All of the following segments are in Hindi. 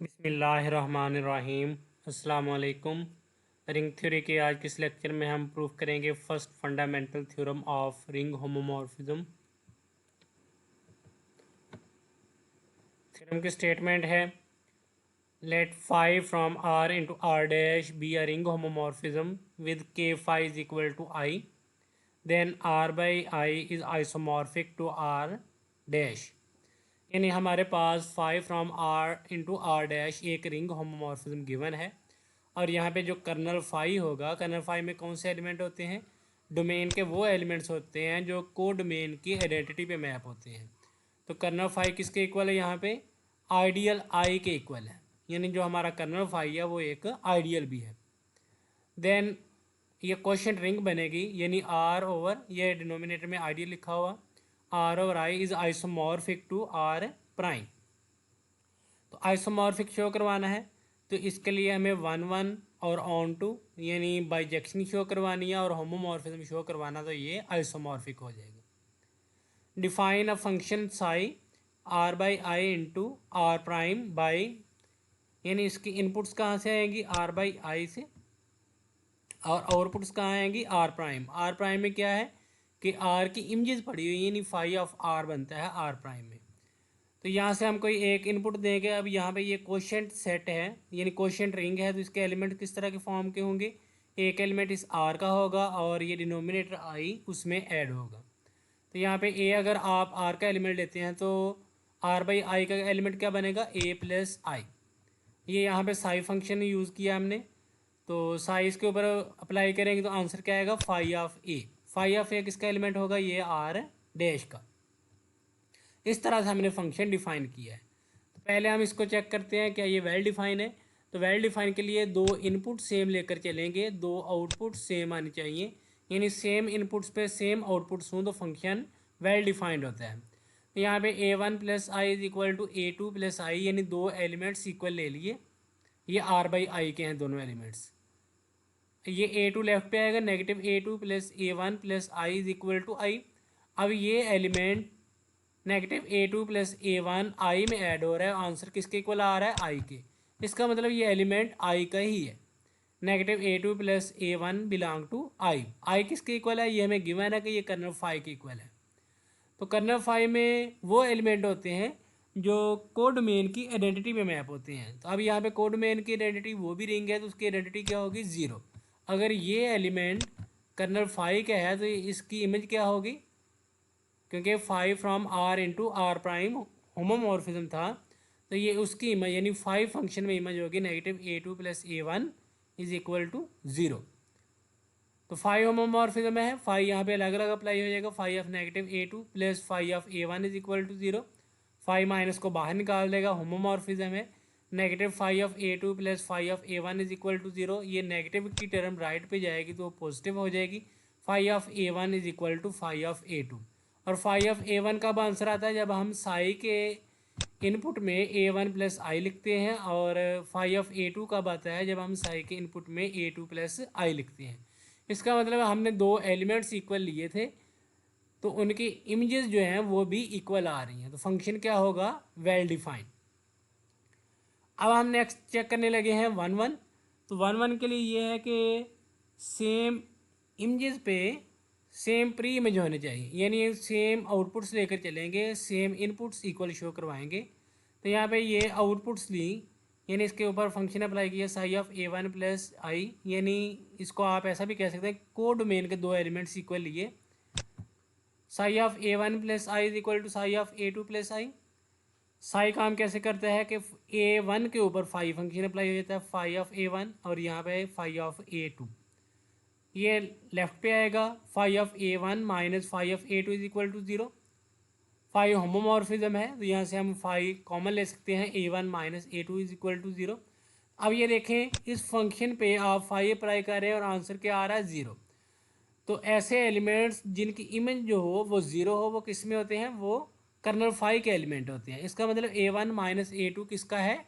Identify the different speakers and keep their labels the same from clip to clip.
Speaker 1: बिस्मिल्लाहिर्रहमानिर्रहीम। अस्सलाम वालेकुम। रिंग थ्योरी के आज के इस लेक्चर में हम प्रूव करेंगे first fundamental theorem of ring homomorphism. Theorem की स्टेटमेंट है, let phi from R into R dash be a ring homomorphism with ker phi is equal to I, then R by I is isomorphic to R dash. यानी हमारे पास phi from R into R dash एक रिंग होमोमॉर्फिज्म गिवन है, और यहाँ पे जो कर्नल फाई होगा, कर्नल फाई में कौन से एलिमेंट होते हैं? डोमेन के वो एलिमेंट्स होते हैं जो को डोमेन की आइडेंटिटी पे मैप होते हैं। तो कर्नल फाई किसके इक्वल है? यहाँ पे आइडियल आई के इक्वल है, यानी जो हमारा कर्नल फाई है वो एक आइडियल भी है। देन ये क्वेश्चन रिंग बनेगी, यानी आर ओवर, ये डिनोमिनेटर में आइडियल लिखा हुआ, R over I is isomorphic to R prime. तो आइसोमॉर्फिक शो करवाना है, तो इसके लिए हमें वन वन और ऑन टू यानी बाइजेक्शन शो करवानी है और होमोमॉर्फिज्म शो करवाना, तो ये आइसोमॉर्फिक हो जाएगा। Define a function psi R by I into R prime by, यानी इसकी इनपुट्स कहाँ से आएंगी? आर बाई आई से, और आउटपुट्स कहाँ आएंगी? Are prime. आर प्राइम में क्या है कि आर की इमेजेस पड़ी हुई, यानी फाई ऑफ आर बनता है आर प्राइम में। तो यहाँ से हम कोई एक इनपुट देंगे। अब यहाँ पे ये क्वोशंट सेट है, यानी क्वोशंट रिंग है, तो इसके एलिमेंट किस तरह के फॉर्म के होंगे? एक एलिमेंट इस आर का होगा और ये डिनोमिनेटर आई उसमें ऐड होगा। तो यहाँ पे ए, अगर आप आर का एलिमेंट लेते हैं तो आर बाई आई का एलिमेंट क्या बनेगा? ए प्लस आई। ये यहाँ पे साई फंक्शन यूज़ किया हमने, तो साई इसके ऊपर अप्लाई करेंगे तो आंसर क्या आएगा? Phi of A. Phi of A किसका एलिमेंट होगा? ये आर डैश का। इस तरह से हमने फंक्शन डिफाइन किया है। तो पहले हम इसको चेक करते हैं क्या ये वेल डिफाइन है। तो वेल डिफाइन के लिए दो इनपुट सेम लेकर चलेंगे, दो आउटपुट सेम आनी चाहिए, यानी सेम इनपुट्स पे सेम आउटपुट्स हों तो फंक्शन वेल डिफाइंड होता है। तो यहाँ पे A one plus I is equal to A two plus I, यानी दो एलिमेंट्स इक्वल ले लिए, ये आर बाई आई के हैं दोनों एलिमेंट्स। ये ए टू लेफ्ट पे आएगा, negative A two plus A one plus I is equal to I. अब ये element negative A two plus A one I में ऐड हो रहा है, आंसर किसके इक्वल आ रहा है? आई के। इसका मतलब ये एलिमेंट आई का ही है। Negative A two plus A one belong to I. I किसके इक्वल है? ये हमें गिवन है कि ये कर्नल फाई के इक्वल है। तो कर्नल फाई में वो एलिमेंट होते हैं जो कोडोमेन की आइडेंटिटी में मैप होते हैं। तो अब यहाँ पे कोडोमेन की आइडेंटिटी वो भी रिंग है, तो उसकी आइडेंटिटी क्या होगी? ज़ीरो। अगर ये एलिमेंट कर्नल फाई का है तो इसकी इमेज क्या होगी? क्योंकि five from R into R prime homomorphism था, तो ये उसकी इमेज यानी फाइव फंक्शन में इमेज होगी negative A two plus A one is equal to zero. तो फाइव होमोमॉर्फिज्म है, फाइव यहाँ पे अलग अलग अप्लाई हो जाएगा। Five of negative A two plus five of A one is equal to zero. Five minus को बाहर निकाल देगा, होमोमॉर्फिज्म है। Negative five of A two plus five of A one is equal to zero, ये नेगेटिव की टर्म राइट पे जाएगी तो पॉजिटिव हो जाएगी। Five of A one is equal to five of A two. और फाइव ऑफ ए वन कब आंसर आता है? जब हम साई के इनपुट में ए वन प्लस आई लिखते हैं। और फाइव ऑफ ए टू कब आता है? जब हम साई के इनपुट में ए टू प्लस आई लिखते हैं। इसका मतलब हमने दो एलिमेंट्स इक्वल लिए थे, तो उनकी इमेजेस जो हैं वो भी इक्वल आ रही हैं, तो फंक्शन क्या होगा? Well defined. अब हम नेक्स्ट चेक करने लगे हैं वन वन। तो वन वन के लिए ये है कि सेम इमेजेस पे सेम प्री इमेज होने चाहिए, यानी सेम आउटपुट्स लेकर चलेंगे, सेम इनपुट्स इक्वल शो करवाएंगे। तो यहाँ पे ये आउटपुट्स ली, यानी इसके ऊपर फंक्शन अप्लाई किया psi of A one plus I, यानी इसको आप ऐसा भी कह सकते हैं को डोमेन के दो एलिमेंट्स इक्वल लिए। Psi of A one plus I is equal to psi of A two plus I. Psi काम कैसे करता है कि ए वन के ऊपर फाइव फंक्शन अप्लाई हो जाता है, फाई ऑफ ए वन, और यहाँ पे फाई ऑफ ए टू। ये लेफ्ट पे आएगा, phi of A one minus phi of A two is equal to zero. Five homomorphism है, तो यहाँ से हम फाइव कॉमन ले सकते हैं, A one minus A two is equal to zero. अब ये देखें इस फंक्शन पे आप फाइव अप्लाई कर रहे हैं और आंसर क्या आ रहा है? ज़ीरो। तो ऐसे एलिमेंट्स जिनकी इमेज जो हो वो ज़ीरो हो, वो किस में होते हैं? वो कर्नल फाइव के एलिमेंट होते हैं। इसका मतलब ए वन माइनस ए टू किसका है?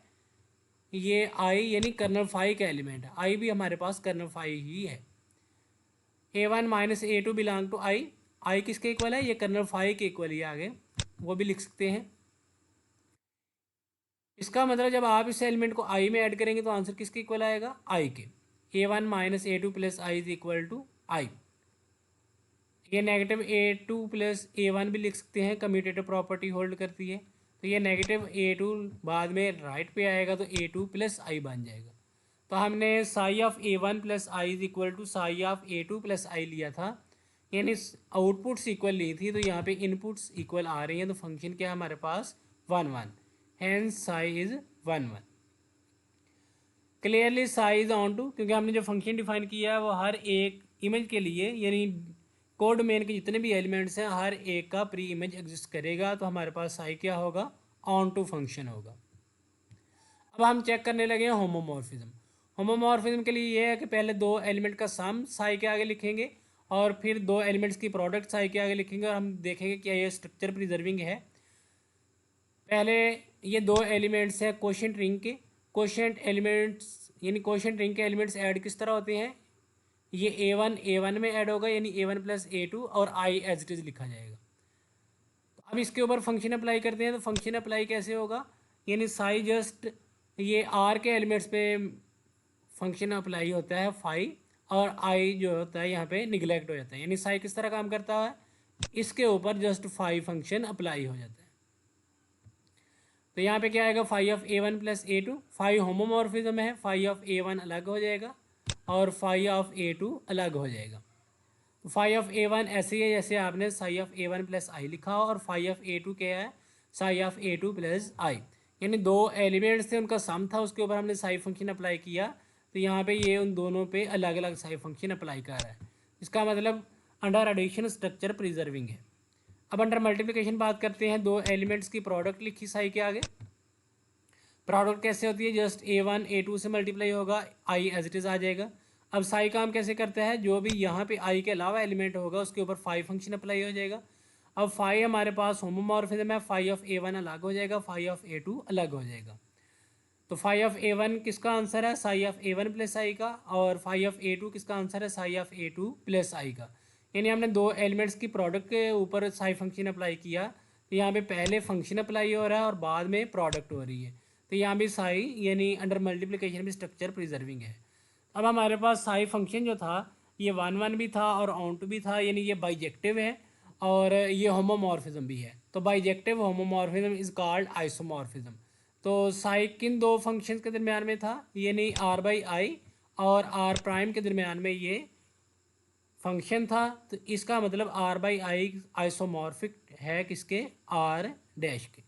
Speaker 1: ये आई, यानी कर्नल फाइव का एलिमेंट है। आई भी हमारे पास कर्नल फाइव ही है। A one minus A two belong to I. I किसके इक्वल है? ये कर्नल फाइव के इक्वल ही आगे, वो भी लिख सकते हैं। इसका मतलब जब आप इस एलिमेंट को आई में ऐड करेंगे तो आंसर किसके इक्वल आएगा, आई के। A1 minus A2 plus I is equal to I. ये नेगेटिव A2 प्लस A1 भी लिख सकते हैं, कम्यूटेटिव प्रॉपर्टी होल्ड करती है। तो ये नेगेटिव A2 बाद में राइट पे आएगा तो A2 प्लस आई बन जाएगा। तो हमने psi of A1 plus I is equal to psi of A2 plus I लिया था, यानी आउटपुट्स इक्वल ली थी, तो यहाँ पे इनपुट्स इक्वल आ रही हैं, तो फंक्शन क्या है हमारे पास 1 1, hence psi is 1 1। Clearly psi is onto, क्योंकि हमने जो फंक्शन डिफाइन किया है वो हर एक इमेज के लिए, यानी कोड मेन के जितने भी एलिमेंट्स हैं हर एक का प्री इमेज एग्जिस्ट करेगा, तो हमारे पास साई क्या होगा, ऑन टू फंक्शन होगा। अब हम चेक करने लगे हैं होमोमॉर्फिज्म। होमोमॉर्फिज्म के लिए ये है कि पहले दो एलिमेंट का सम साई के आगे लिखेंगे और फिर दो एलिमेंट्स की प्रोडक्ट साई के आगे लिखेंगे, और हम देखेंगे क्या ये स्ट्रक्चर प्रिजर्विंग है। पहले ये दो एलिमेंट्स हैं कोशेंट रिंग के। कोशेंट एलिमेंट्स यानी कोशेंट रिंग के एलिमेंट्स ऐड किस तरह होते हैं, ये A1 में ऐड होगा, यानी A1 प्लस A2 और आई एज इट इज़ लिखा जाएगा। तो अब इसके ऊपर फंक्शन अप्लाई करते हैं, तो फंक्शन अप्लाई कैसे होगा, यानी साई जस्ट ये आर के एलिमेंट्स पे फंक्शन अप्लाई होता है फाई, और आई जो होता है यहाँ पे निगलेक्ट हो जाता है, यानी साई किस तरह काम करता है, इसके ऊपर जस्ट फाई फंक्शन अप्लाई हो जाता है। तो यहाँ पे क्या आएगा, phi of A1 plus A2, phi homomorphism है, फाई ऑफ A1 अलग हो जाएगा और फाई ऑफ A2 अलग हो जाएगा। तो फाई ऑफ A1 ऐसे ही है जैसे आपने साई ऑफ A1 प्लस आई लिखा हो, और फाई ऑफ A2 क्या है, Sai of A2 plus I, यानी दो एलिमेंट्स थे उनका सम था, उसके ऊपर हमने साई फंक्शन अप्लाई किया, तो यहाँ पे ये उन दोनों पे अलग अलग साई फंक्शन अप्लाई कर रहा है। इसका मतलब अंडर एडिशन स्ट्रक्चर प्रिजर्विंग है। अब अंडर मल्टीप्लिकेशन बात करते हैं, दो एलिमेंट्स की प्रोडक्ट लिखी साई के आगे। प्रोडक्ट कैसे होती है, जस्ट A1 A2 से मल्टीप्लाई होगा, आई एज इट इज़ आ जाएगा। अब साई काम कैसे करता है, जो भी यहाँ पे आई के अलावा एलिमेंट होगा उसके ऊपर फाई फंक्शन अप्लाई हो जाएगा। अब फाई हमारे पास होमोमॉर्फिज्म है, फाई ऑफ A1 अलग हो जाएगा, फाई ऑफ A2 अलग हो जाएगा। तो फाई ऑफ A1 किसका आंसर है, साई ऑफ A1 प्लस आई का, और फाई ऑफ A2 किसका आंसर है, साई ऑफ A2 प्लस आई का। यानी हमने दो एलिमेंट्स की प्रोडक्ट के ऊपर साई फंक्शन अप्लाई किया, तो यहाँ पे पहले फंक्शन अप्लाई हो रहा है और बाद में प्रोडक्ट हो रही है, तो यहाँ भी साई यानी अंडर मल्टीप्लिकेशन भी स्ट्रक्चर प्रिजर्विंग है। अब हमारे पास साई फंक्शन जो था ये 1 1 भी था और ऑन टू भी था, यानी ये बाइजेक्टिव है और ये होमोमॉर्फिज्म भी है। तो bijective homomorphism is called isomorphism. तो साई किन दो फंक्शंस के दरमियान में था, यानी आर बाई आई और आर प्राइम के दरमियान में ये फंक्शन था, तो इसका मतलब आर बाई आई आइसोमॉर्फिक है किसके, आर डैश के।